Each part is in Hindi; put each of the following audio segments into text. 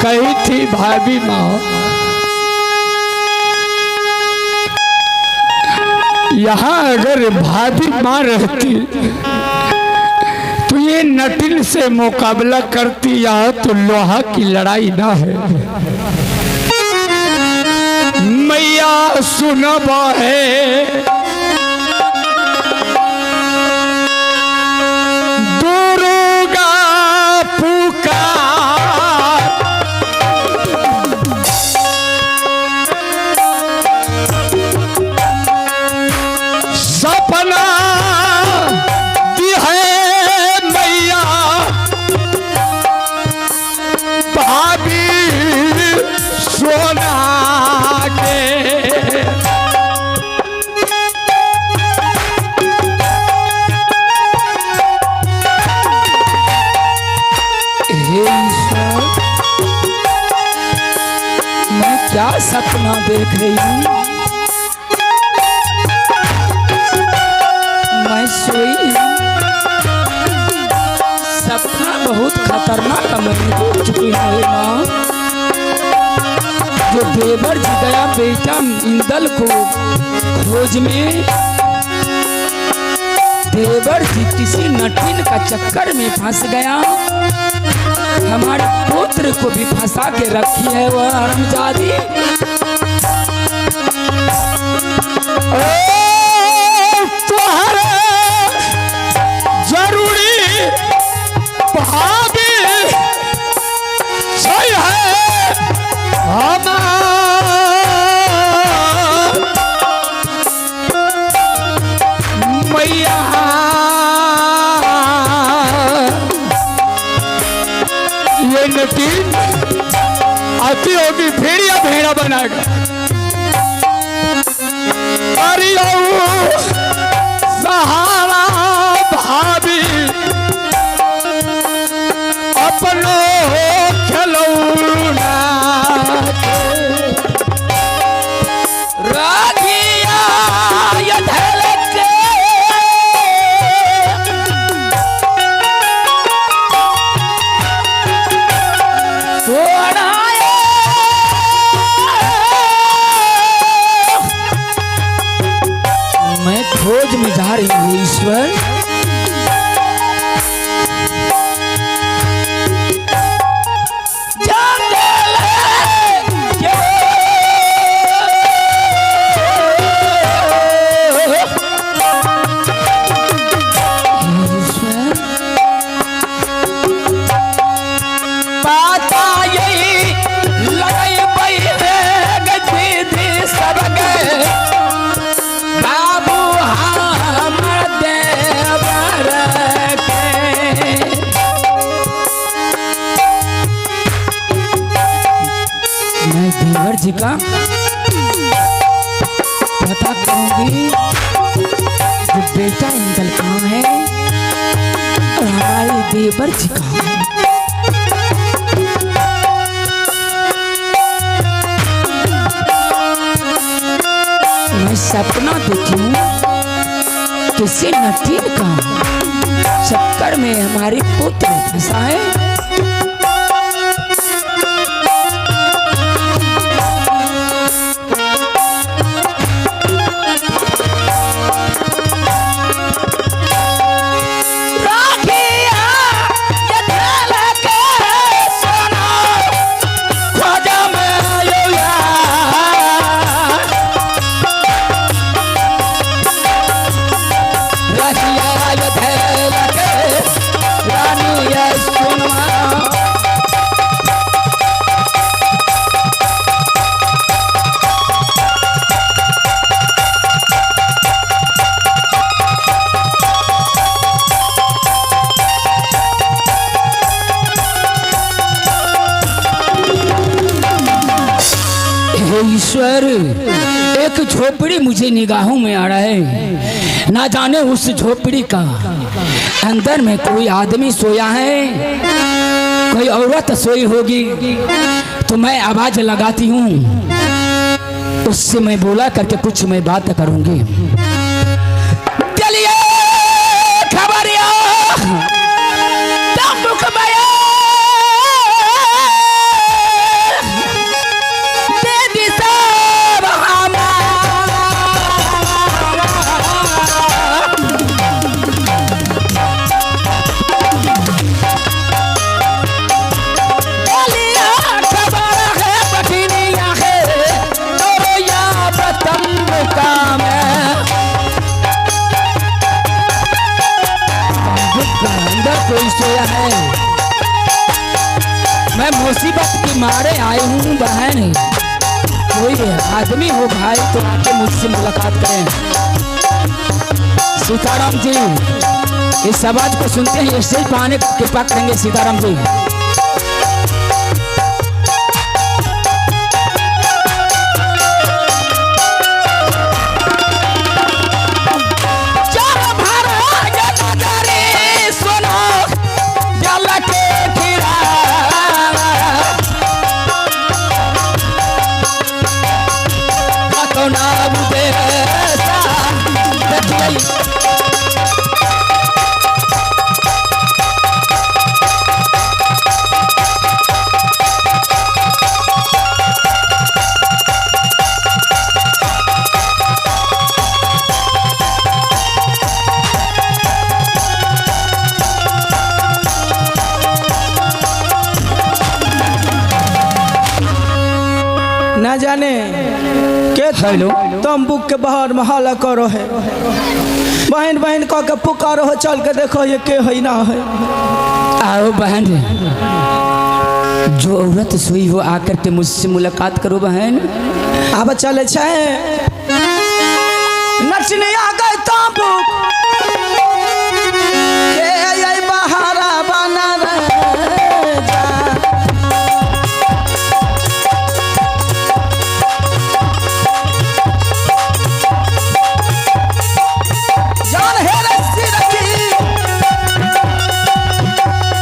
कही थी भाभी माँ, यहाँ अगर भाभी माँ रहती तो ये नटिन से मुकाबला करती, यहाँ तो लोहा की लड़ाई ना है। मैया सुनबा है दुर्गा पुकार, सपना दी है मैया भाभी सोना के। मैं क्या सपना देख रही हूँ? मैं सोई हूँ, सपना बहुत खतरनाक मैंने देख चुकी है माँ। जो देवर जी गया बेटा इंदल को खोज में, देवर जी किसी नटिन का चक्कर में फंस गया, हमारे पुत्र को भी फंसा के रखी है वह हरामजादी। तुम्हारे जरूरी भाभी सही है हमार मैया, ये नटीन आती होगी फिर या भेड़ा बनाएगा। अरे सहारा भाभी अपनो खिलौना राखिया ये ढलक सोनाए, मैं खोज में जा रही हूँ ईश्वर। देवर जी का पता करूंगी जो बेटा इंदल कहाँ है और हमारे देवर जी कहाँ है। मैं सपना देखी हूँ किसी नटीन का चक्कर में हमारे पुत्र फंसा है। ईश्वर, एक झोपड़ी मुझे निगाहों में आ रहा है, ना जाने उस झोपड़ी का अंदर में कोई आदमी सोया है, कोई औरत सोई होगी। तो मैं आवाज लगाती हूँ, उससे मैं बोला करके कुछ मैं बात करूंगी। चलिए खबरिया है। मैं मुसीबत के मारे आई हूँ बहन, कोई आदमी हो भाई तो आके मुझसे मुलाकात करें। सीताराम जी इस आवाज को सुनते हैं ऐसे ही पाने की कृपा करेंगे सीताराम जी। ना जाने के हेलो तंबू के बाहर में हाला करो है, बहन बहन कह के पुकारो हो, चल के देखो ये के है ना है। आओ बहन, जो औरत सोई हो आकर के मुझसे मुलाकात करो बहन। अब चले छे नचने आ गए तंबू के ये बहारा बना रे जा। जान है रस्सी रखी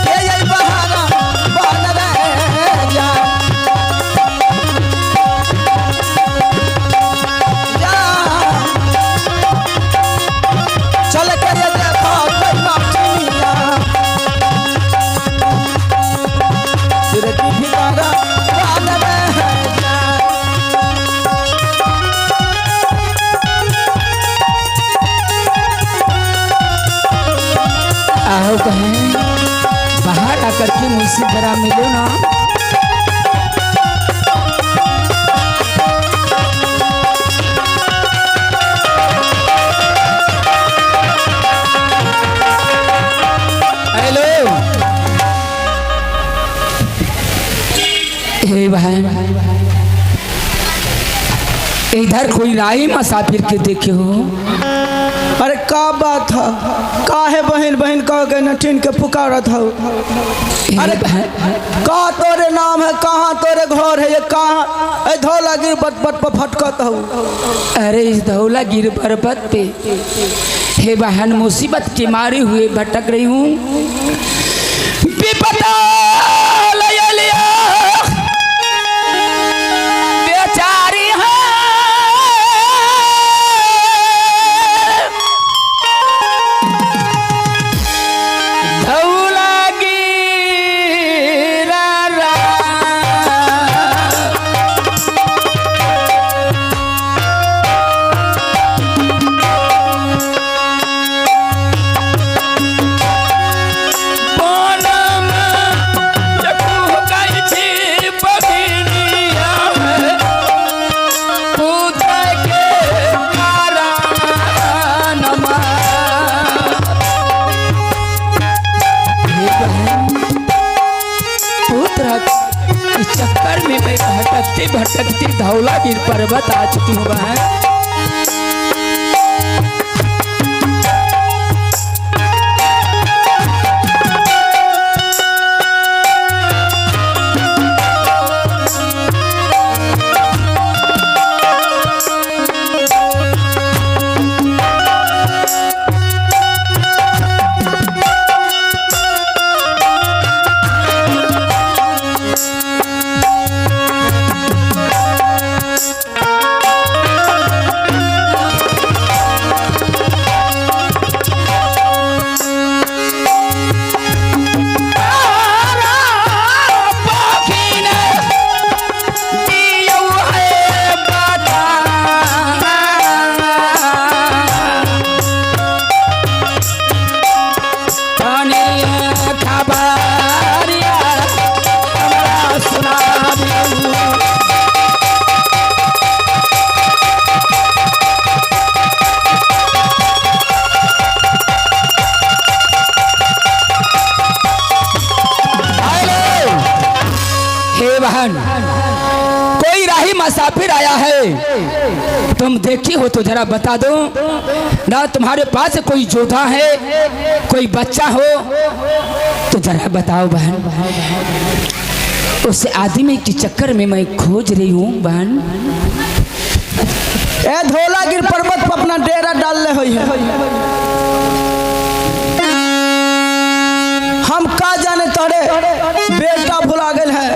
के ये बहारा बना रे जा। चल के ये देखो कोई माटिया सिर की भिखारा बान में जा। आओ बहन, बाहर आकर के मुझसे जरा मिलो ना। हेलो हे बहन, इधर कोई राही मुसाफिर के देखे हो? अरे का बात है, का है बहन बहन कह के नठिन के पुकारत हो। अरे बहन, का तोरे नाम है, कहाँ तोरे घर है, ये कहाँ धौला गिर बट बट पर फटकत हो। अरे इस धौलागिरी पर्वत पे हे बहन मुसीबत के मारे हुए भटक रही हूँ। विपदा लया लिया बेचारी है, चक्कर में मैं भटकती भटकती धौलागिरी पर्वत आ चुकी हूँ बहन। हे बहन, कोई राही मुसाफिर आया है, तुम देखी हो तो जरा बता दो ना। तुम्हारे पास कोई जोधा है, कोई बच्चा हो तो जरा बताओ बहन। उस आदमी के चक्कर में मैं खोज रही हूँ बहन। ए धौलागिर पर्वत पर अपना डेरा डालने हुई है। हम का जाने तोरे बेटा भुला गए है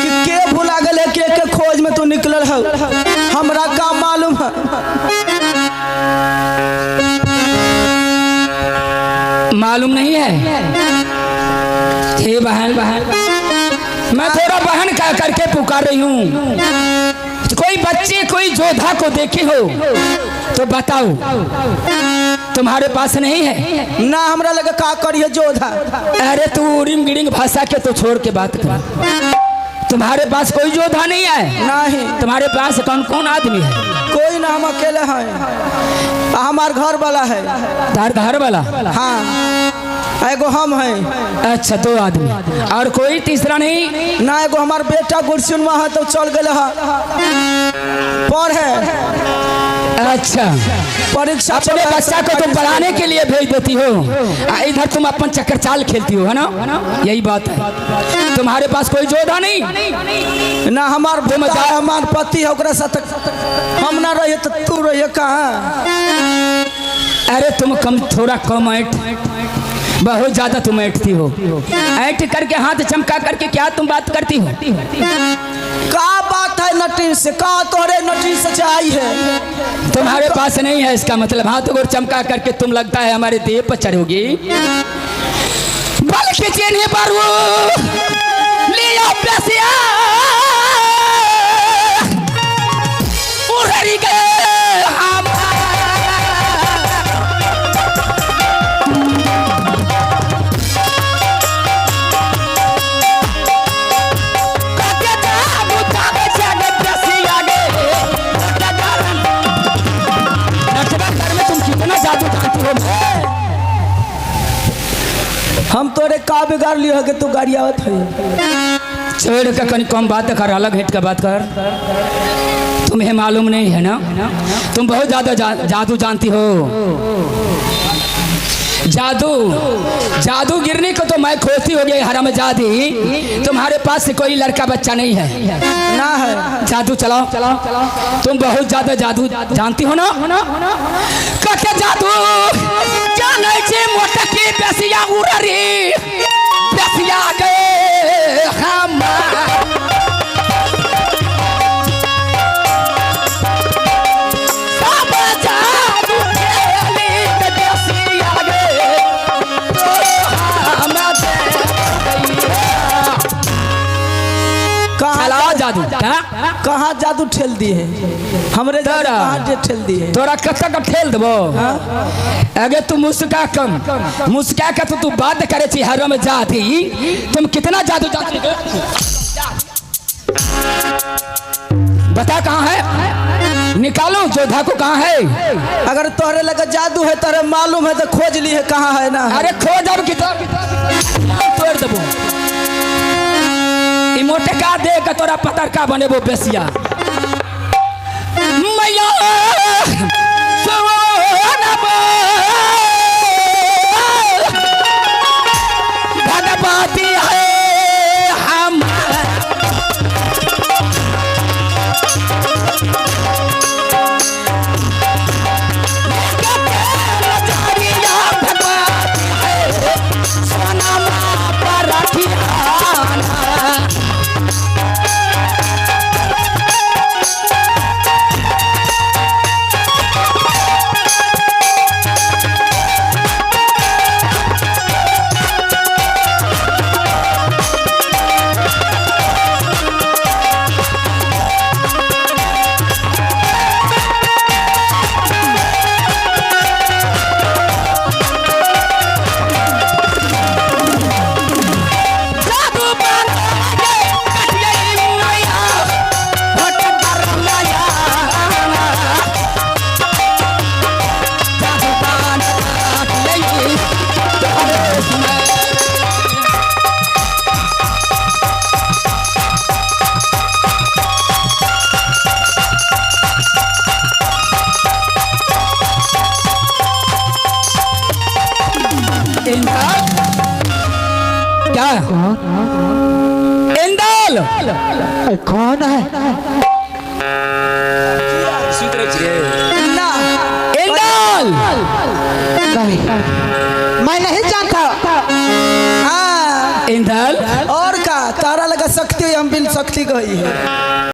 कि के भुला गए है, के खोज में तू निकलल है, हमरा का मालूम है। मालूम नहीं है? हे बहन, मैं थोड़ा बहन कह करके पुकार रही हूँ। कोई बच्चे कोई जोधा को देखे हो तो बताओ। तुम्हारे पास नहीं है ना? हमरा लगे का करिए जोधा। अरे तू रिंग गिड़िंग भाषा के तो छोड़ के बात कर। तुम्हारे पास कोई जोधा नहीं है? नहीं। तुम्हारे पास कौन कौन आदमी है? कोई ना, हम अकेले हैं। हमार घर वाला है। तार घर वाला? हाँ, एगो हम हैं। अच्छा, 2 आदमी। और कोई तीसरा नहीं? ना, एगो हमार बेटा गुरसुन है तो चल गए पढ़े। अच्छा, परीक्षा अपने बच्चा को तुम पढ़ाने के लिए भेज देती हो, इधर तुम अपन चक्कर चाल खेलती हो, है ना? यही बात है। तुम्हारे पास कोई जोधा नहीं? ना, हमार हमार पति है, ओकरा साथ हम ना रहिए तो तू रहिए कहाँ? अरे तुम थोड़ा कम ऐठ, बहुत ज्यादा तुम ऐठती हो। ऐठ करके हाथ चमका करके क्या तुम बात करती हो? का बात है नटी से? का तोरे नटी से आई है? तुम्हारे पास नहीं है इसका मतलब हाथ गोर चमका करके तुम लगता है हमारे देह पर चढ़ोगी। बल्कि चीनी पर वो लिया पैसिया उड़री गए हम। हम तोरे का बिगाड़ लियो है कि तू गाड़ियावत है? छोड़ का कहीं कम बात कर, अलग हट का बात कर। तुम्हें मालूम नहीं है ना? तुम बहुत ज्यादा जादू जानती हो। जादू गिरने को तो मैं खोजती हो गई हरामजादी। तुम्हारे पास से कोई लड़का बच्चा नहीं है? ना है। जादू चलाओ। तुम बहुत ज्यादा जादू जानती हो ना? कटे जादू जाने से मोटा की बेसिया उड़री बेसिया गए हम। जादू कहाँ जादू ठेल दिए हमरे? कहाँ ठेल दिए? तोरा कब ठेल देबो? अगर तू मुस्का के तो तू बात करे छी हर में जाती। तुम कितना जादू जानती हो? बता कहाँ है? निकालो जोधा को। कहाँ है? अगर तोहरे लगे जादू है तोरे मालूम है तो खोज ली है कहाँ है ना? अरे खोज अब कितना तोड़ देबो। मोटे का दे का तोरा पतर का बने वो बेसिया मैया भगवती है हम। क्या इंदल कौन है? ना इंदल नहीं, मैं नहीं जानता। हाँ इंदल और का तारा लगा शक्ति हम बिन शक्ति गई है